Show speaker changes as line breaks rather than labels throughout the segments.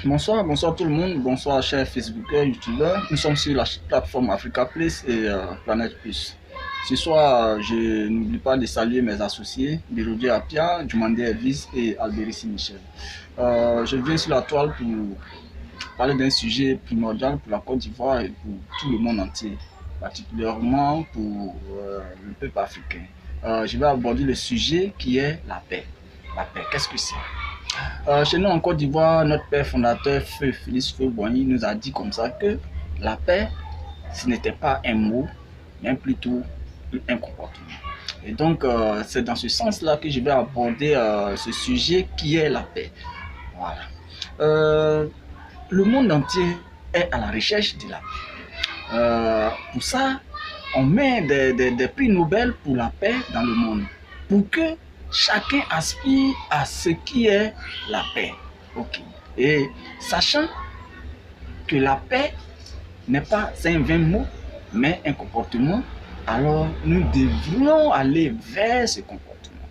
Bonsoir, bonsoir tout le monde, bonsoir chers Facebookers, YouTubeurs. Nous sommes sur la plateforme Africa Place et Planète Plus. Ce soir, je n'oublie pas de saluer mes associés, Birodi Apia, Jumandé Elvis et Alberici Michel. Je viens sur la toile pour parler d'un sujet primordial pour la Côte d'Ivoire et pour tout le monde entier, particulièrement pour le peuple africain. Je vais aborder le sujet qui est la paix. La paix, qu'est-ce que c'est? Chez nous en Côte d'Ivoire, notre père fondateur, Feu Félix Houphouët-Boigny, nous a dit comme ça que la paix, ce n'était pas un mot, mais plutôt un comportement. Et donc, c'est dans ce sens-là que je vais aborder ce sujet qui est la paix. Voilà. Le monde entier est à la recherche de la paix. Pour ça, on met des prix Nobel pour la paix dans le monde. Pour que chacun aspire à ce qui est la paix. Ok. Et sachant que la paix n'est pas un vain mot, mais un comportement, alors nous devrions aller vers ce comportement.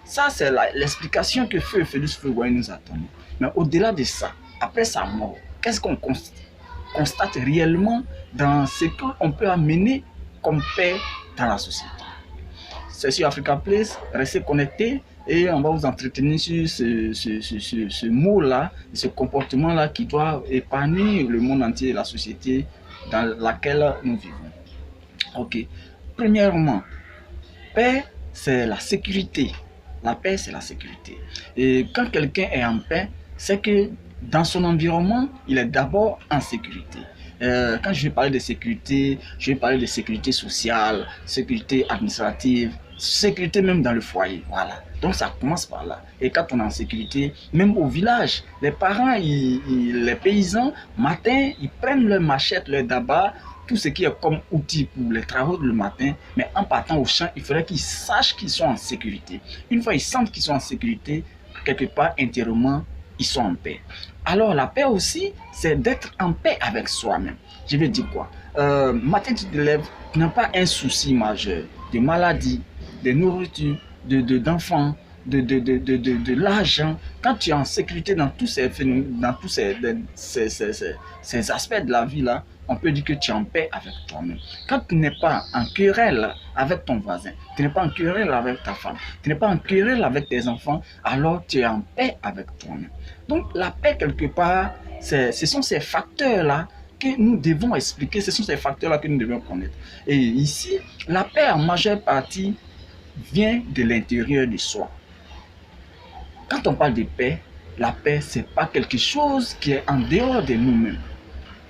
Ça, c'est l'explication que Feu Félix Houphouët-Boigny nous a donnée. Mais au-delà de ça, après sa mort, qu'est-ce qu'on constate réellement dans ce qu'on peut amener comme paix dans la société? C'est sur Africa Place, restez connectés et on va vous entretenir sur ce mot-là, ce comportement-là qui doit épanouir le monde entier et la société dans laquelle nous vivons. Ok. Premièrement, paix, c'est la sécurité. La paix, c'est la sécurité. Et quand quelqu'un est en paix, c'est que dans son environnement, il est d'abord en sécurité. Quand je vais parler de sécurité, je vais parler de sécurité sociale, sécurité administrative, sécurité même dans le foyer. Voilà. Donc ça commence par là. Et quand on est en sécurité, même au village, les parents, les paysans, matin, ils prennent leur machette, leur daba, tout ce qui est comme outil pour les travaux le matin, mais en partant au champ, il faudrait qu'ils sachent qu'ils sont en sécurité. Une fois ils sentent qu'ils sont en sécurité, quelque part intérieurement, ils sont en paix. Alors la paix aussi, c'est d'être en paix avec soi-même. Je vais dire quoi? Matin tu te lèves, tu n'as pas un souci majeur de maladie, de nourriture, d'enfants, de l'argent. Quand tu es en sécurité dans tous ces phénomènes, dans tous ces aspects de la vie là, on peut dire que tu es en paix avec toi-même. Quand tu n'es pas en querelle avec ton voisin, tu n'es pas en querelle avec ta femme, tu n'es pas en querelle avec tes enfants, alors tu es en paix avec toi-même. Donc la paix quelque part, ce sont ces facteurs-là que nous devons expliquer, ce sont ces facteurs-là que nous devons connaître. Et ici, la paix en majeure partie vient de l'intérieur de soi. Quand on parle de paix, la paix, ce n'est pas quelque chose qui est en dehors de nous-mêmes.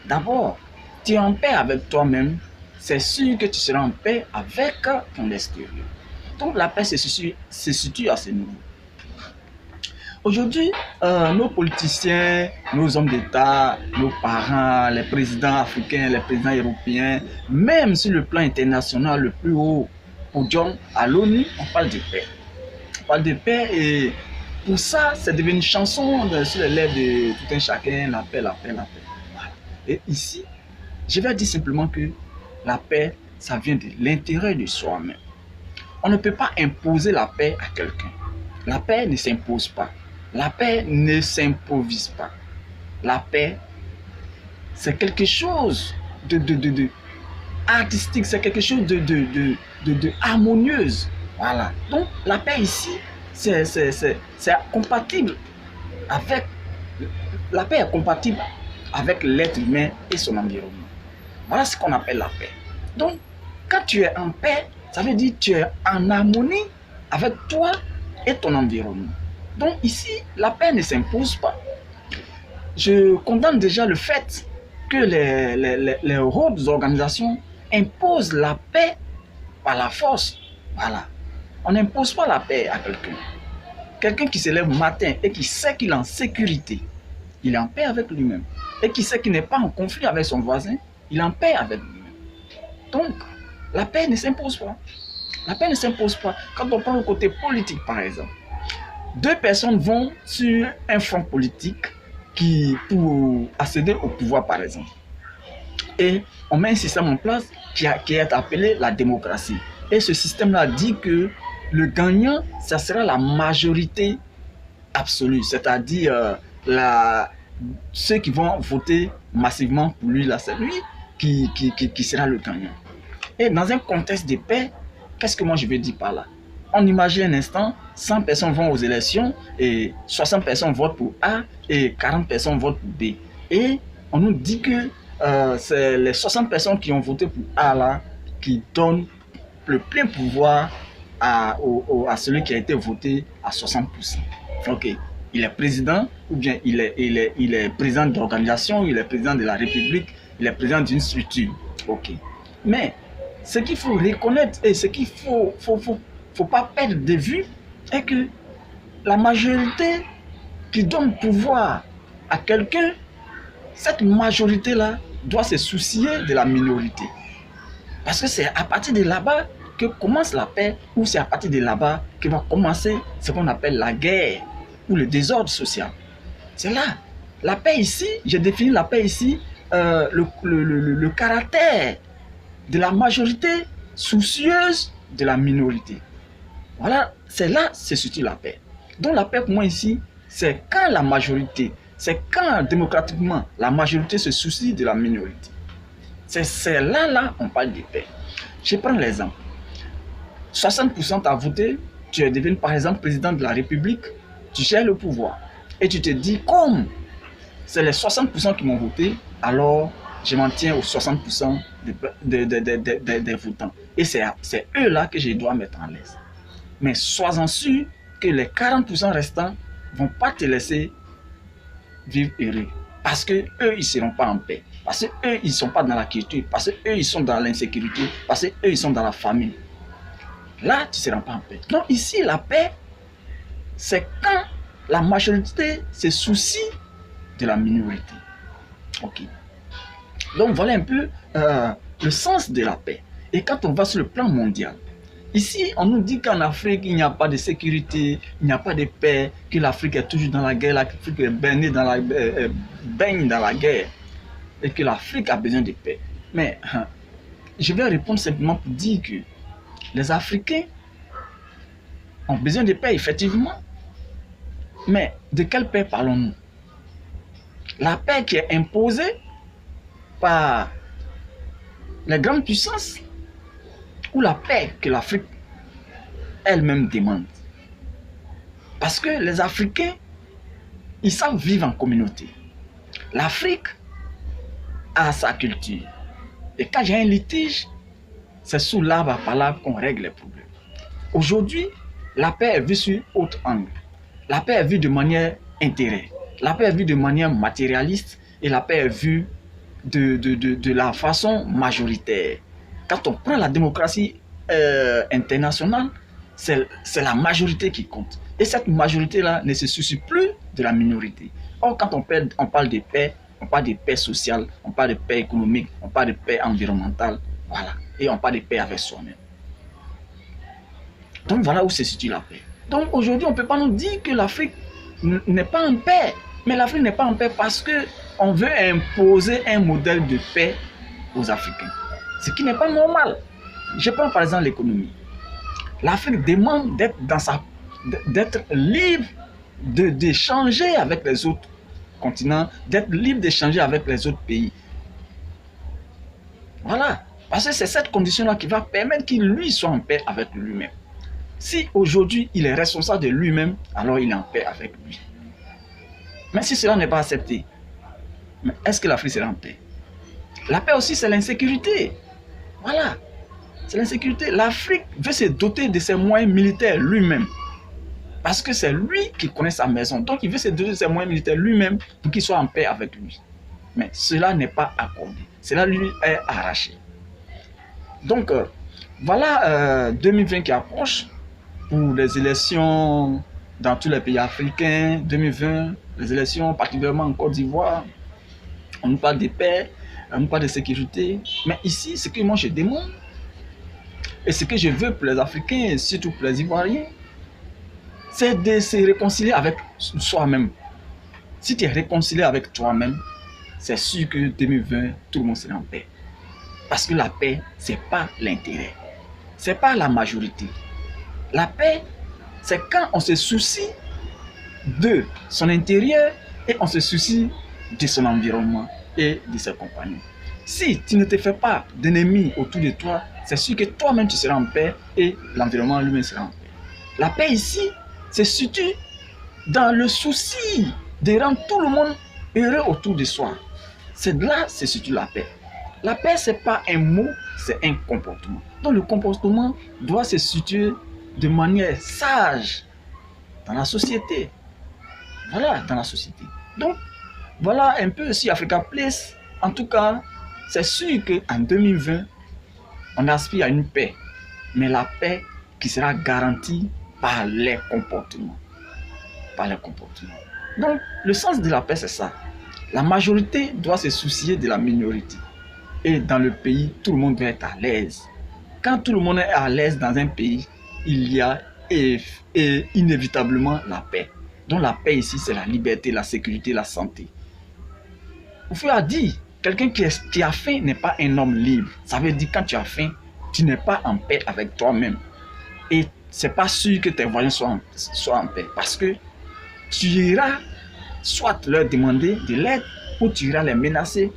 D'abord, tu es en paix avec toi-même, c'est sûr que tu seras en paix avec ton extérieur. Donc la paix se situe à ce niveau. Aujourd'hui, nos politiciens, nos hommes d'État, nos parents, les présidents africains, les présidents européens, même sur le plan international, le plus haut podium à l'ONU, on parle de paix. On parle de paix et pour ça, c'est devenu une chanson sur les lèvres de tout un chacun, la paix, la paix, la paix. Voilà. Et ici, je vais dire simplement que la paix, ça vient de l'intérieur de soi-même. On ne peut pas imposer la paix à quelqu'un. La paix ne s'impose pas. La paix ne s'improvise pas. La paix, c'est quelque chose de artistique, c'est quelque chose de harmonieuse. Voilà. Donc, la paix ici, c'est compatible avec... La paix est compatible avec l'être humain et son environnement. Voilà ce qu'on appelle la paix. Donc, quand tu es en paix, ça veut dire que tu es en harmonie avec toi et ton environnement. Donc ici, la paix ne s'impose pas. Je condamne déjà le fait que les autres organisations imposent la paix par la force. Voilà. On n'impose pas la paix à quelqu'un. Quelqu'un qui se lève le matin et qui sait qu'il est en sécurité, il est en paix avec lui-même. Et qui sait qu'il n'est pas en conflit avec son voisin, il est en paix avec lui-même. Donc, la paix ne s'impose pas. La paix ne s'impose pas. Quand on prend le côté politique, par exemple, deux personnes vont sur un front politique pour accéder au pouvoir, par exemple. Et on met un système en place qui est appelé la démocratie. Et ce système-là dit que le gagnant, ça sera la majorité absolue, c'est-à-dire ceux qui vont voter massivement pour lui, là, c'est lui qui sera le gagnant. Et dans un contexte de paix, qu'est-ce que moi je veux dire par là? On imagine un instant, 100 personnes vont aux élections et 60 personnes votent pour A et 40 personnes votent pour B. Et on nous dit que c'est les 60 personnes qui ont voté pour A là qui donnent le plein pouvoir à celui qui a été voté à 60%. Ok, il est président ou bien il est président d'organisation, il est président de la République, il est président d'une structure. Ok, mais ce qu'il faut reconnaître et ce qu'il faut pas perdre de vue est que la majorité qui donne pouvoir à quelqu'un, cette majorité-là doit se soucier de la minorité. Parce que c'est à partir de là-bas que commence la paix, ou c'est à partir de là-bas que va commencer ce qu'on appelle la guerre ou le désordre social. C'est là. La paix ici, j'ai défini la paix ici, le caractère de la majorité soucieuse de la minorité. Voilà, c'est là se situe la paix. Donc la paix pour moi ici, c'est quand la majorité, c'est quand démocratiquement la majorité se soucie de la minorité. C'est là on parle de paix. Je prends l'exemple. 60% t'as voté, tu es devenu par exemple président de la République, tu gères le pouvoir. Et tu te dis, comme c'est les 60% qui m'ont voté, alors je m'en tiens aux 60% des votants. Et c'est eux-là que je dois mettre en l'aise. Mais sois-en sûr que les 40% restants ne vont pas te laisser vivre heureux. Parce qu'eux, ils ne seront pas en paix. Parce qu'eux, ils ne sont pas dans la culture. Parce qu'eux, ils sont dans l'insécurité. Parce qu'eux, ils sont dans la famine. Là, tu ne seras pas en paix. Donc ici, la paix, c'est quand la majorité se soucie de la minorité. Ok. Donc voilà un peu le sens de la paix. Et quand on va sur le plan mondial, ici, on nous dit qu'en Afrique, il n'y a pas de sécurité, il n'y a pas de paix, que l'Afrique est toujours dans la guerre, l'Afrique est baigne dans la guerre, et que l'Afrique a besoin de paix. Mais je vais répondre simplement pour dire que les Africains ont besoin de paix, effectivement. Mais de quelle paix parlons-nous? La paix qui est imposée par les grandes puissances ou la paix que l'Afrique elle-même demande? Parce que les Africains, ils savent vivre en communauté. L'Afrique a sa culture. Et quand j'ai un litige, c'est sous l'arbre à palabre qu'on règle les problèmes. Aujourd'hui, la paix est vue sur autre angle. La paix est vue de manière intérêt. La paix est vue de manière matérialiste et la paix est vue de la façon majoritaire. Quand on prend la démocratie internationale, c'est la majorité qui compte. Et cette majorité-là ne se soucie plus de la minorité. Or, quand on parle de paix, on parle de paix sociale, on parle de paix économique, on parle de paix environnementale, voilà. Et on parle de paix avec soi-même. Donc voilà où se situe la paix. Donc aujourd'hui, on ne peut pas nous dire que l'Afrique n'est pas en paix. Mais l'Afrique n'est pas en paix parce qu'on veut imposer un modèle de paix aux Africains. Ce qui n'est pas normal. Je prends par exemple l'économie. L'Afrique demande d'être libre d'échanger avec les autres continents, d'être libre d'échanger avec les autres pays. Voilà. Parce que c'est cette condition-là qui va permettre qu'il lui soit en paix avec lui-même. Si aujourd'hui il est responsable de lui-même, alors il est en paix avec lui. Mais si cela n'est pas accepté, est-ce que l'Afrique sera en paix? La paix aussi, c'est l'insécurité. Voilà. C'est l'insécurité. L'Afrique veut se doter de ses moyens militaires lui-même. Parce que c'est lui qui connaît sa maison. Donc il veut se doter de ses moyens militaires lui-même pour qu'il soit en paix avec lui. Mais cela n'est pas accordé. Cela lui est arraché. Donc voilà 2020 qui approche pour les élections dans tous les pays africains. 2020, les élections particulièrement en Côte d'Ivoire. On nous parle de paix, on nous parle de sécurité. Mais ici, ce que moi je demande, et ce que je veux pour les Africains, et surtout pour les Ivoiriens, c'est de se réconcilier avec soi-même. Si tu es réconcilié avec toi-même, c'est sûr que 2020, tout le monde sera en paix. Parce que la paix, ce n'est pas l'intérêt. Ce n'est pas la majorité. La paix, c'est quand on se soucie de son intérieur et on se soucie de son environnement et de ses compagnons. Si tu ne te fais pas d'ennemis autour de toi, c'est sûr que toi-même tu seras en paix et l'environnement lui-même sera en paix. La paix ici se situe dans le souci de rendre tout le monde heureux autour de soi. C'est là se situe la paix. La paix, ce n'est pas un mot, c'est un comportement. Donc le comportement doit se situer de manière sage dans la société. Voilà, dans la société. Donc, voilà un peu sur Africa Place. En tout cas, c'est sûr qu'en 2020, on aspire à une paix. Mais la paix qui sera garantie par les comportements. Par les comportements. Donc, le sens de la paix, c'est ça. La majorité doit se soucier de la minorité. Et dans le pays, tout le monde doit être à l'aise. Quand tout le monde est à l'aise dans un pays, il y a inévitablement la paix. Donc la paix ici, c'est la liberté, la sécurité, la santé. Vous pouvez dire, quelqu'un qui a faim n'est pas un homme libre. Ça veut dire quand tu as faim, tu n'es pas en paix avec toi-même. Et c'est pas sûr que tes voisins soient en paix. Parce que tu iras soit leur demander de l'aide ou tu iras les menacer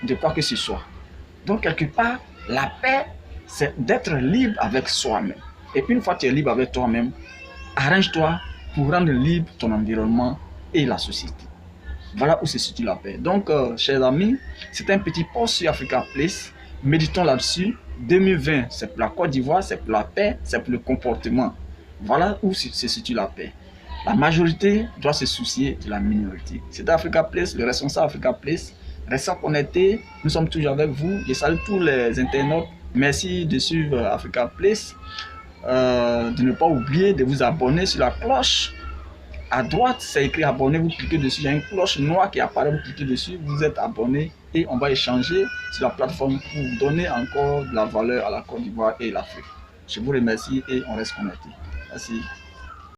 de quoi que ce soit. Donc quelque part, la paix, c'est d'être libre avec soi-même. Et puis une fois que tu es libre avec toi-même, arrange-toi pour rendre libre ton environnement et la société. Voilà où se situe la paix. Donc, chers amis, c'est un petit post sur Africa Place. Méditons là-dessus. 2020, c'est pour la Côte d'Ivoire, c'est pour la paix, c'est pour le comportement. Voilà où se situe la paix. La majorité doit se soucier de la minorité. C'est Africa Place, le responsable Africa Place. Restez connectés, nous sommes toujours avec vous. Je salue tous les internautes. Merci de suivre Africa Place. De ne pas oublier de vous abonner sur la cloche. À droite, c'est écrit abonner, vous cliquez dessus. Il y a une cloche noire qui apparaît, vous cliquez dessus, vous êtes abonné et on va échanger sur la plateforme pour vous donner encore de la valeur à la Côte d'Ivoire et l'Afrique. Je vous remercie et on reste connecté. Merci.